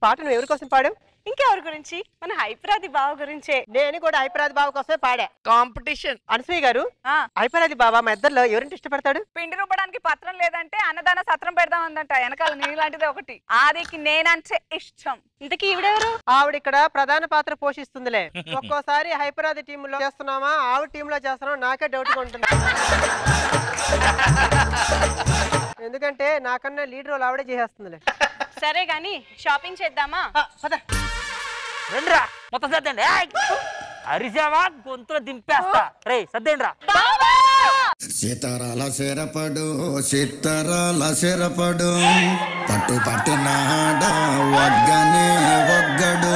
పాట నువ్వు ఎవరి కోసం పాడావు? ఇంకెవరి గురించి? మన హైపరాది బావ గురించే. నేను కూడా హైపరాది బావ కోసమే పాడా. కాంపిటీషన్. అనసూయ గారు, హైపరాది బావ మా ఇద్దరిలో ఎవరింటి ఇష్టపడతాడు? పిండి రూపడానికి పత్రం లేదంటే అన్నదాన సత్రం పెడదాం ఉందంట. వెనకాల నీలాంటిదే ఒకటి. ఆదికి నేనంటే ఇష్టం. ఇంతకీ ఈవిడెవరు? ఆవిడ ఇక్కడ ప్రధాన పాత్ర పోషిస్తుందిలే. ఒక్కోసారి హైపరాది టీమ్ లో చేస్తున్నామా ఆవిడ టీమ్ లో చేస్తున్నామా నాకే డౌట్ గా ఉంటుంది. ఎందుకంటే నాకన్నా లీడ్ రోల్ ఆవిడే చేసేస్తుందిలే. సరే గాని షాపింగ్ చేద్దామా? రండిరా మొత్తం సర్దండి. అరిసావా గొంతులో దింపేస్తా. రే సర్దేండి రా. సీతారాల సిరపడు సీతారాల సిరపడు పట్టు పట్టినాడ వగ్గనే వగ్గడు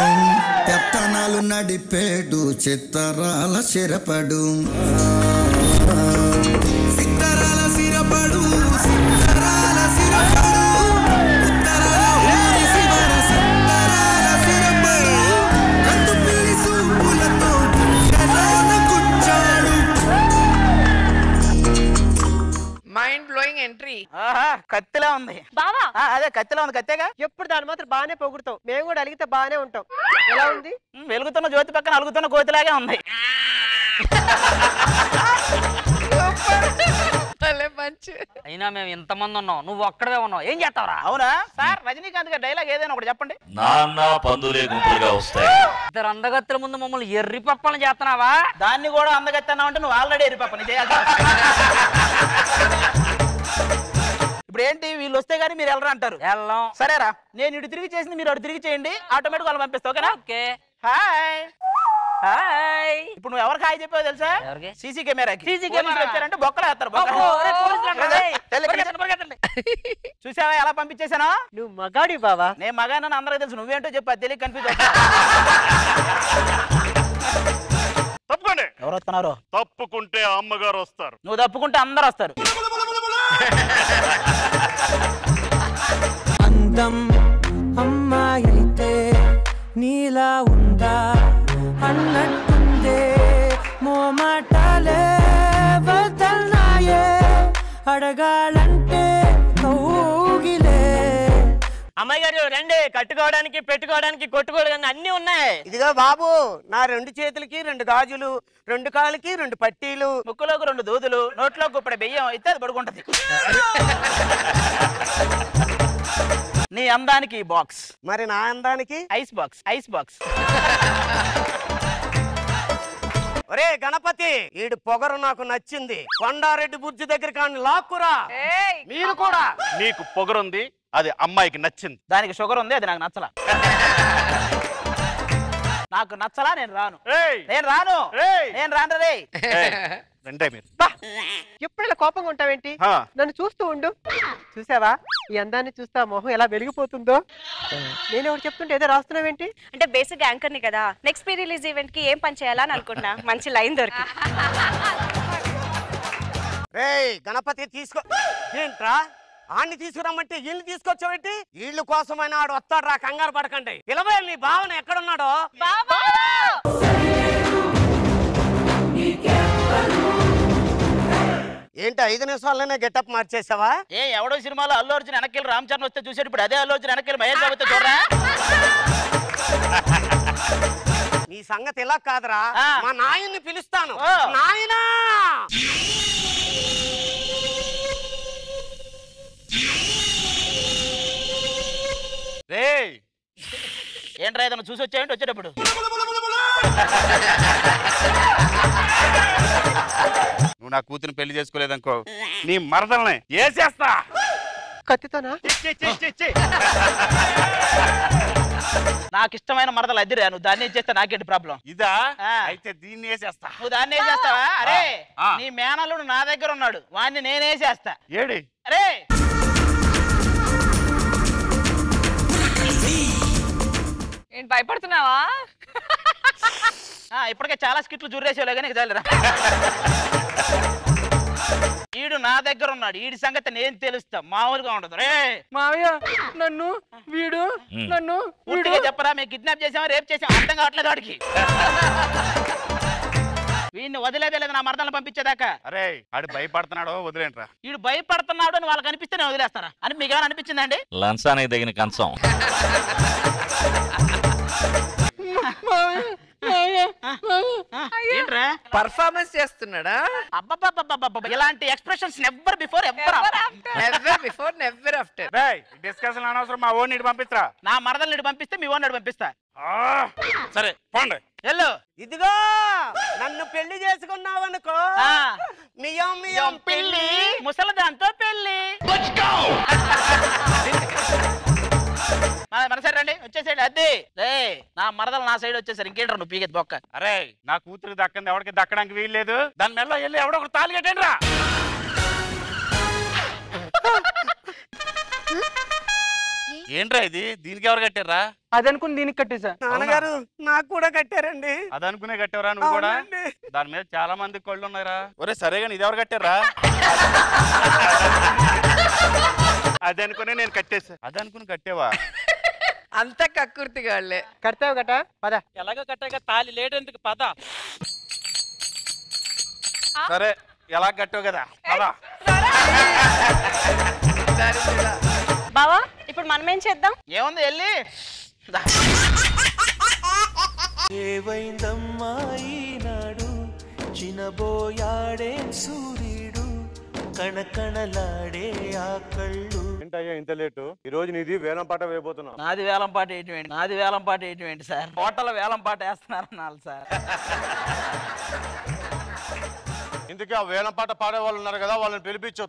పెత్తనాలు నడిపేడు చిత్తరాల సిరపడు సీతారాల సిరపడు సీతారాల సిరపడు మైండ్ బ్లోయింగ్ ఎంట్రీ. కత్తిలా ఉంది బావా. అదే కత్తిలా ఉంది. కత్తేగా. ఎప్పుడు దాని మాత్రం బాగానే పొగుడుతాం. మేము కూడా అలిగితే బాగానే ఉంటాం. ఎలా ఉంది? వెలుగుతున్న జ్యోతి పక్కన అలుగుతున్న కోతిలాగే ఉంది. అయినా మేము ఇంతమంది ఉన్నాం, నువ్వు ఒక్కడే ఉన్నావు, ఏం చేస్తావురా? అవునా సార్? రజనీకాంత్ గారి డైలాగ్ ఏదైనా ఒకటి చెప్పండి. నాన్న పందులే గుంపులుగా వస్తాయి. ఇద్దరు అందగత్తుల ముందు మమ్మల్ని ఎర్రి పప్పలను చేస్తున్నావా? దాన్ని కూడా అందగెత్తన్నావు అంటే నువ్వు ఆల్రెడీ ఎరిపాపని చేయాలి. ఇప్పుడు ఏంటి, వీళ్ళు వస్తే గానీ మీరు వెళ్ళరా అంటారు. వెళ్ళం. సరేరా, నేను ఇటు తిరిగి చేసింది మీరు అటు తిరిగి చేయండి, ఆటోమేటిక్ వాళ్ళు పంపిస్తా. ఓకేనా? ఓకే. Hi hi. ఇప్పుడు నువ్వు ఎవరికి హాయ్ చెప్పావు తెలుసా? ఎవరికి? సీసీ కెమెరాకి. సీసీ కెమెరా వచ్చారంటే బొక్కలు వేస్తారు. చూసావా ఎలా పంపించేశాను? నువ్వు మగాడి బావా. నేను మగానని అందరికీ తెలుసు, నువ్వేంటో చెప్పు, అది తెలియక కన్ఫ్యూజ్ అవుతా. తప్పకుండా ఎవరు వస్తున్నారు? తప్పుకుంటే అమ్మగారు వస్తారు. నువ్వు తప్పుకుంటే అందరు వస్తారు. అందం అమ్మాయితే నీలా ఉందా అన్నట్టుందే మోమాటాలే వదల్నాయే అడగాలంటే కౌగిలే. అమ్మాయి గారు రండి, కట్టుకోవడానికి పెట్టుకోవడానికి కొట్టుకోవడానికి అన్ని ఉన్నాయి. ఇదిగో బాబు, నా 2 చేతులకి 2 గాజులు, 2 కాళ్ళకి 2 పట్టీలు, ముక్కులోకి 2 దూదులు, నోట్లోకి ఇప్పుడు బియ్యం ఇస్తే అది పడుకుంటది. నీ అందానికి బాక్స్, మరి నా అందానికి ఐస్ బాక్స్. Ice box. ఒరే గణపతి, ఈడు పొగరు నాకు నచ్చింది. కొండారెడ్డి బుర్జి దగ్గర కానీ లాక్కురా. మీరు కూడా. నీకు పొగరుంది, అది అమ్మాయికి నచ్చింది. దానికి షుగర్ ఉంది, అది నాకు నచ్చలా. నాకు నచ్చలా, నేను రాను. నేను రాను. నేను రాను రే. రండే మీరు. ఎప్పుడు ఇలా కోపంగా ఉంటావేంటి? నన్ను చూస్తూ ఉండు. చూసావా ఈ అందాన్ని చూస్తా మొహం ఎలా వెలిగిపోతుందో? నేను ఎవరు చెప్తుంటే ఏదో రాస్తున్నావేంటి? అంటే బేసిక్ యాంకర్ ని కదా, నెక్స్ట్ ప్రీ రిలీజ్ ఈవెంట్ కి ఏం పని చేయాలని అనుకున్నా. మంచి లైన్ దొరికి. రేయ్ గణపతి తీసుకో. ఏంట్రా ఆడిని తీసుకురమ్మంటే వీళ్ళు తీసుకొచ్చావేంటి? వీళ్ళు కోసమైనా ఆడు వస్తాడు రా, కంగారు పడకండి. పిలవే నీ భావన ఎక్కడున్నాడో. ఏంటి 5 నిమిషాల్లోనే గెటప్ మార్చేసావా? ఎవడో సినిమాలో అల్లు అర్జున్ వెనక్కి రామ్ చరణ్ వస్తే చూసాడు, ఇప్పుడు అదే అల్లు అర్జున్ వెనక్కి మహేష్ బాబు వస్తే చూడరా. నీ సంగతి ఇలా కాదురా, మా నాయన్ని పిలుస్తాను. నాయనా ఏంట్రా ఏదన్నా చూసి వచ్చాయంటే వచ్చేటప్పుడు? నువ్వు నా కూతురు పెళ్లి చేసుకోలేదనుకో, నీ మరదల్ని ఏసేస్తా. కత్తితోనా? నాకు ఇష్టమైన మరదలు అదిరా, నువ్వు దాన్ని ఏం చేస్తా నాకేంటి ప్రాబ్లం? ఇదా? అయితే దీన్ని వేసేస్తా. నువ్వు దాన్ని ఏం చేస్తావా? అరే నీ మేనల్లుడు నా దగ్గర ఉన్నాడు, వాడిని నేనేసేస్తా. ఏడి? అరే ఏంటి భయపడుతున్నావా? ఇప్పటికే చాలా స్కిట్లు జుర్రేసేవాళ్ళు కానీ చాలరా. ఈడు నా దగ్గర ఉన్నాడు, ఈడి సంగతి నేను తెలుస్తా, మామూలుగా ఉండదు. రే మావయ్య నన్ను వీడు నన్ను పూర్తిగా చెప్పరా, మేము కిడ్నాప్ చేసామా రేప్ చేసామా అర్థం కావట్లేదు వాడికి. వీడిని వదిలేదే లేదు నా మరదలను పంపించేదాకా. అరే ఆడు భయపడుతున్నాడో వదిలేంట్రా. వీడు భయపడుతున్నాడు అని వాళ్ళకి అనిపిస్తే నేను వదిలేస్తారా అని మీకు ఏమైనా అనిపించిందండి? లంచానికి తగిన కంచం. ఏంట్రా పర్ఫార్మెన్స్ చేస్తున్నాడా? అబ్బబ్బబ్బబ్బబ్బ ఇలాంటి expressions never before ever never before never after. Discussion అనవసరం, మా ఓన్ పంపిస్తా. నా మరదల్ని పంపిస్తే మీ ఓన్ పంపిస్తా. సరే పోండి. ఎల్లు. ఇదిగో నన్ను పెళ్లి చేసుకున్నావనుకో మియం మియం పెళ్లి ముసలదాంతో పెళ్లి. మన సైడ్ రండి, వచ్చేసాడు. అదే నా మరదలు నా సైడ్ వచ్చేసారు. ఇంకేంటారు నువ్వు పీకెత్ బొక్క. అరే నా కూతురికి దక్కంది ఎవరికి దక్కడానికి వీల్లేదు. దాని మెల్ల వెళ్ళి ఎవడో ఒకరు తాళి కట్టండి రా. ఏంట్రా ఇది? దీనికి ఎవరు కట్టారా? అది అనుకుని దీనికి కట్టేసా. నాన్నగారు నాకు కూడా కట్టారండి. అది అనుకునే కట్టారా నువ్వు కూడా? దాని మీద చాలా మంది కళ్ళు ఉన్నాయిరా. ఒరే సరే గాని ఇది ఎవరు కట్టారా? అది అనుకునే నేను కట్టేసా. అది అనుకుని కట్టేవా? అంత కక్కుర్తిగాళ్లే. కడతావు గట పద. ఎలాగో కట్టాక తాళి లేడెందుకు పద. సరే ఎలా కట్టావు కదా పద. బావా ఇప్పుడు మనం ఏం చేద్దాం? ఏముంది వెళ్ళి ఏవైందమ్మా ఈనాడు చినబోయాడే సూర్యుడు కణకణలాడే ఆ కళ్ళు. ఏంటయ్యా ఇంత లేటు? ఈ రోజు నీది వేలం పాట వేయబోతున్నా. నాది వేలం పాట ఏంటి? నాది వేలం పాట ఏంటి సార్? హోటల్ వేలం పాట వేస్తున్నారన్నారు సార్. ఇందుకే ఆ వేలం పాట పాడే వాళ్ళు ఉన్నారు కదా, వాళ్ళని పిలిపించు.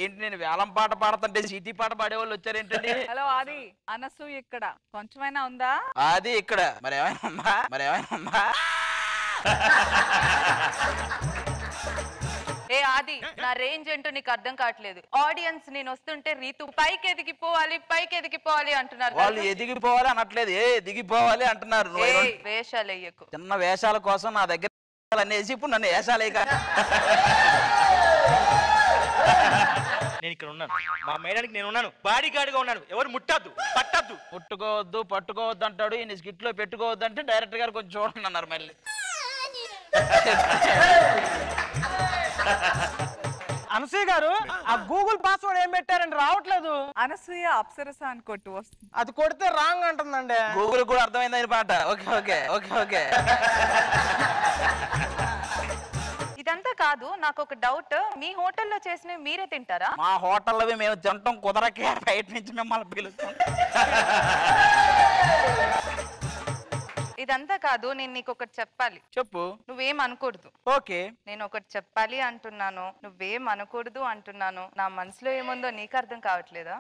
ఏంటి నేను వేలం పాట పాడుతుంటే సిటీ పాట పాడే వాళ్ళు వచ్చారేంటండి? హలో ఆది, అనసు ఇక్కడ కొంచెమైనా ఉందా? అది ఇక్కడ మరి ఏమైనా ఉందా? ఏ ఆది, నా రేంజ్ ఏంటో నీకు అర్థం కావట్లేదు. ఆడియన్స్ నేను వస్తుంటే రీతు పైకి ఎదిగిపోవాలి అంటున్నారు. వాళ్ళు ఎదిగిపోవాలి అనట్లేదు, దిగిపోవాలి అంటున్నారు. వేషాలు వేయకు. చిన్న వేషాల కోసం నా దగ్గర అనేసి ఇప్పుడు నన్ను వేషాలే కదా. నేను ఇక్కడ ఉన్నాను, మా మేడానికి నేను ఉన్నాను, బాడీ గార్డ్గా ఉన్నాను. ఎవరు ముట్టద్దు, పట్టద్దు. ముట్టుకోవద్దు పట్టుకోవద్దు అంటాడు. ఈ స్కిట్ లో పెట్టుకోవద్దు అంటే డైరెక్టర్ గారు కొంచెం చూడండి అన్నారు. మళ్ళీ అనసూయ గారు ఆ గూగుల్ పాస్వర్డ్ ఏం పెట్టారండి? రావట్లేదు. అనసూయ అప్సరస అని కొట్టు వస్తుంది. అది కొడితే రాంగ్ అంటుందండి. గూగుల్ కూడా అర్థమైంది పాట. Okay okay okay okay. ఇదంతా కాదు, నాకు ఒక డౌట్. మీ హోటల్లో చేసినవి మీరే తింటారా? మా హోటల్లో మేము తినటం కుదరకే బయట నుంచి మిమ్మల్ని పిలుస్తాం. ఇదంతా కాదు, నేను నీకు ఒకటి చెప్పాలి. చెప్పు. నువ్వేం అనకూడదు. ఓకే. నేను ఒకటి చెప్పాలి అంటున్నాను, నువ్వేం అనకూడదు అంటున్నాను. నా మనసులో ఏముందో నీకు అర్థం కావట్లేదా?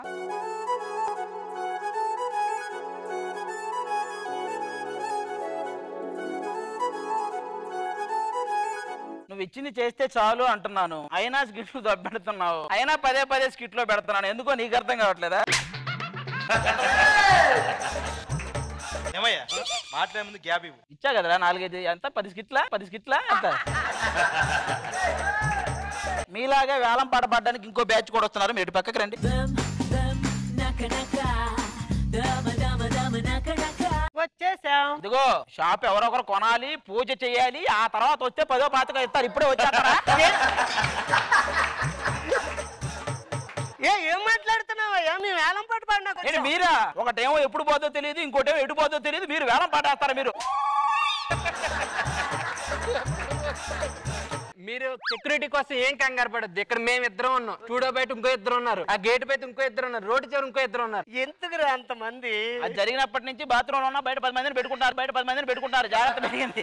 నువ్వు ఇచ్చింది చేస్తే చాలు అంటున్నాను, అయినా స్కిట్లు దొబ్బెడుతున్నావు. అయినా పదే స్కిట్ లో పెడుతున్నాను. ఎందుకో నీకు అర్థం కావట్లేదా? ఏమయ్యా మాట్లాడే ముందు గ్యాప్ ఇవ్వు. ఇచ్చా కదరా 4-5 ఎంత 10 స్కిట్లా ఎంత? మీలాగే వేలం పాట పాడడానికి ఇంకో బ్యాచ్ కూడా వస్తున్నారు. మీరు పక్కకి రండి. వచ్చేసాం. ఇదిగో షాప్ ఎవరొకరు కొనాలి, పూజ చేయాలి, ఆ తర్వాత వస్తే 10వ 25వ ఇస్తారు. ఇప్పుడే వచ్చేస్తారా? ఏం మాట్లాడుతున్నావయ్యా? మేము వేలం పాట పాడినా మీరా? ఒకటేమో ఎప్పుడు పోతో తెలియదు, ఇంకోటేమో ఎటు పోతో తెలియదు. మీరు వేలం పాట వేస్తారా? మీరు సెక్యూరిటీ కోసం ఏం కంగారు పడద్దు. ఇక్కడ మేము ఇద్దరం ఉన్నాం, స్టూడియో బయట ఇంకో ఇద్దరు ఉన్నారు, ఆ గేట్ బయట ఇంకో ఇద్దరు ఉన్నారు, రోడ్డు చివరి ఇంకో ఇద్దరు ఉన్నారు. ఎందుకురా అంతమంది? అది జరిగినప్పటి నుంచి బాత్రూమ్ లో ఉన్నా బయట 10 మందిని పెట్టుకుంటారు. జాగ్రత్త పెరిగింది.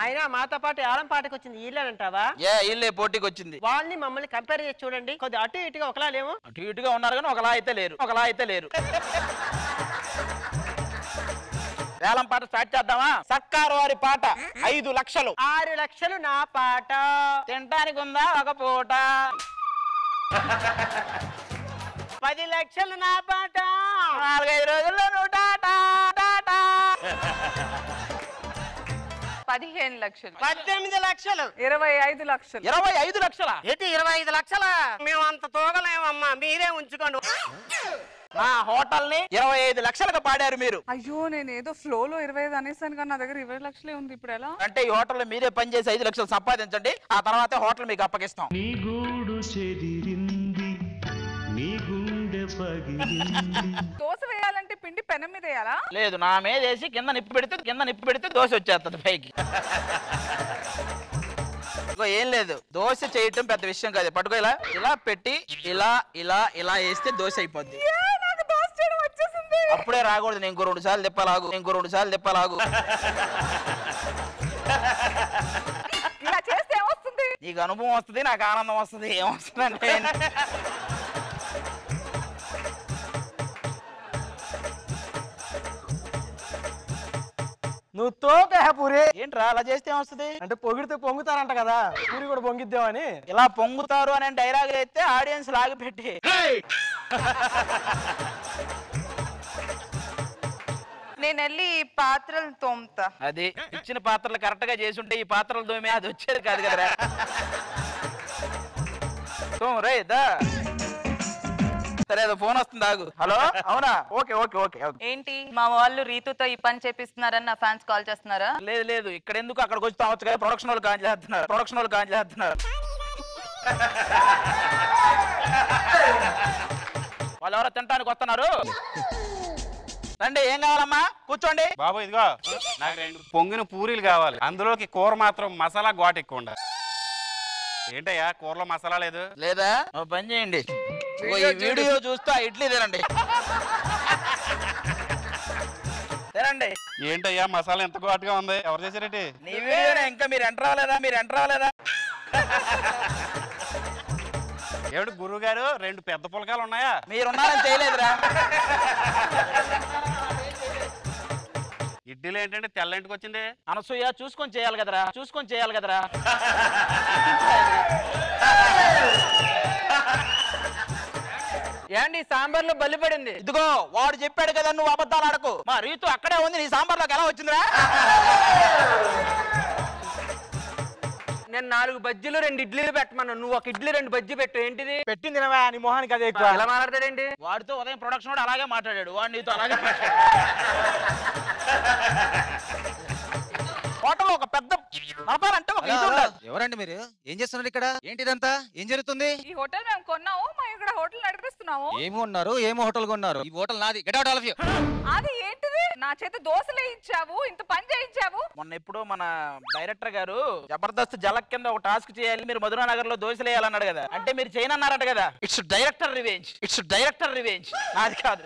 అయినా మాతో పాటు ఏలం పాటకు వచ్చింది వీళ్ళేనంటావా? వీళ్ళే పోటీకి వచ్చింది. వాళ్ళని మమ్మల్ని కంపేర్ చేసి చూడండి, కొద్దిగా అటు ఇటుగా ఒకలా లేవు. అటు ఇటుగా ఉన్నారు కానీ ఒకలా అయితే లేరు. వేలం పాట స్టార్ట్ చేద్దామా? సర్కారు వారి పాట 5 లక్షలు. 6 లక్షలు నా పాట. తినడానికి ఉందా ఒక పూట? 10 లక్షలు నా పాట. 4-5 రోజుల్లో 15 లక్షలు. 18 లక్షలు. 25 లక్షలు. 25 లక్షల? ఏంటి 25 లక్షల? మేము అంత తోగలేమమ్మా, మీరే ఉంచుకోండి. నా హోటల్ ని 25 లక్షలకు పాడారు మీరు. అయ్యో నేను ఏదో ఫ్లోలో 25 అనేసాను కానీ నా దగ్గర 20 లక్షలే ఉంది. ఇప్పుడు ఎలా? అంటే ఈ హోటల్లో మీరే పని చేసి 5 లక్షలు సంపాదించండి, ఆ తర్వాత హోటల్ మీకు అప్పగిస్తాం. నీ గూడు చెదిరింది, నీ గుండె పగిలింది. దోశ వేయాలంటే పిండి పెనం మీద వేయాలా? లేదు, నా మీద వేసి కింద నిప్పు పెడితే దోశ వచ్చేస్తుంది పైకి. ఏం లేదు, దోశ చేయటం పెద్ద విషయం కాదు. పట్టుకో, ఇలా ఇలా పెట్టి ఇలా ఇలా ఇలా వేస్తే దోశ అయిపోద్ది. అప్పుడే రాకూడదు, నేను 2 సార్లు తిప్పాలాగు, ఇలా చేస్తే ఏమొస్తుంది? నీకు అనుభవం వస్తుంది, నాకు ఆనందం వస్తుంది. ఏమొస్తుంది అంటే నువ్వు తోక పూరి. ఏంట్రా అలా చేస్తే ఏమొస్తుంది? అంటే పొగిడితే పొంగుతారంట కదా, పూరి కూడా పొంగిద్దామని. ఇలా పొంగుతారు అనే డైలాగ్ అయితే ఆడియన్స్ లాగి పెట్టి నేను వెళ్ళి ఈ పాత్రలు తోముతా. అది ఇచ్చిన పాత్రలు కరెక్ట్ గా చేసి ఉంటే ఈ పాత్రలు తోమే అది వచ్చేది కాదు కదరా. రేదా సరే, అదో ఫోన్ వస్తుంది, ఆగు. హలో, అవునా? Okay okay okay. ఏంటి మా వాళ్ళు రీతుతో ఈ పని చేపిస్తున్నారని నా ఫ్యాన్స్ కాల్ చేస్తున్నారా? లేదు లేదు, ఇక్కడ ఎందుకు, అక్కడికి వచ్చి తావచ్చు కదా. ప్రొడక్షన్ వాళ్ళు కాల్ చేస్తున్నారు. వాళ్ళు ఎవరో తినడానికి వస్తున్నారు. రండి, ఏం కావాలమ్మా? కూర్చోండి. బాబు ఇదిగో, నాకు 2 పొంగిన పూరీలు కావాలి. అందులోకి కూర మాత్రం మసాలా ఘాటు ఎక్కువ ఉండాలి. ఏంటయ్యా కూరలో మసాలా లేదు? లేదా పని చేయండి, వీడియో చూస్తూ ఇడ్లీ తినండి. ఏంటయ్యా మసాలా ఎంత ఘాటుగా ఉంది? ఎవరు చేశారేంటి? నీ వీడియోనే. ఇంకా మీరు ఎంటర్ అవ్వలేదా? ఏమిటి గురువు గారు, 2 పెద్ద పులకాలు ఉన్నాయా? మీరున్నారని చేయలేదురా. ఇడ్లీలు ఏంటంటే తెల్ల ఇంటికి వచ్చింది. అనసూయ చూసుకొని చేయాలి కదరా. ఏంటి సాంబార్ లో బల్లి పడింది? ఇదిగో వాడు చెప్పాడు కదా, నువ్వు అబద్ధాలు ఆడకు. మా రీతు అక్కడే ఉంది, నీ సాంబార్ లోకి ఎలా వచ్చిందిరా? నేను 4 బజ్జీలు 2 ఇడ్లీలు పెట్టమన్నా, నువ్వు 1 ఇడ్లీ 2 బజ్జీ పెట్టు. ఏంటిది పెట్టింది నీ మొహానికి? అదే ఎక్కువ ఎలా మాట్లాడతాడేంటి? వాడితో ఉదయం ప్రొడక్షన్ వాడు అలాగే మాట్లాడాడు, వాడు నీతో అలాగే హోటల్ ఒక పెద్ద నడపాలంటే ఒక ఇది ఉండాలి. ఎవరండి మీరు? ఏం చేస్తున్నారు ఇక్కడ? ఏంటిదంతా? ఏం జరుగుతుంది? ఈ హోటల్ మేము కొన్నాము, మేము ఇక్కడ హోటల్ నడిపిస్తున్నాము. ఏమో ఉన్నారు, ఏమో హోటల్ కొన్నారు. ఈ హోటల్ నాది. Get out all of you. అది ఏంటిది? నా చేత దోశలే ఇచ్చావు, ఇంత పని చేయించావు. మొన్న ఎప్పుడు మన డైరెక్టర్ గారు జబర్దస్త్ జలక్ కింద ఒక టాస్క్ చేయాలి, మీరు మధురా నగర్ లో దోశలు వేయాలన్నాడు కదా. అంటే మీరు చేయనన్నారట కదా. ఇట్స్ డైరెక్టర్ రివెంజ్, నాది కాదు.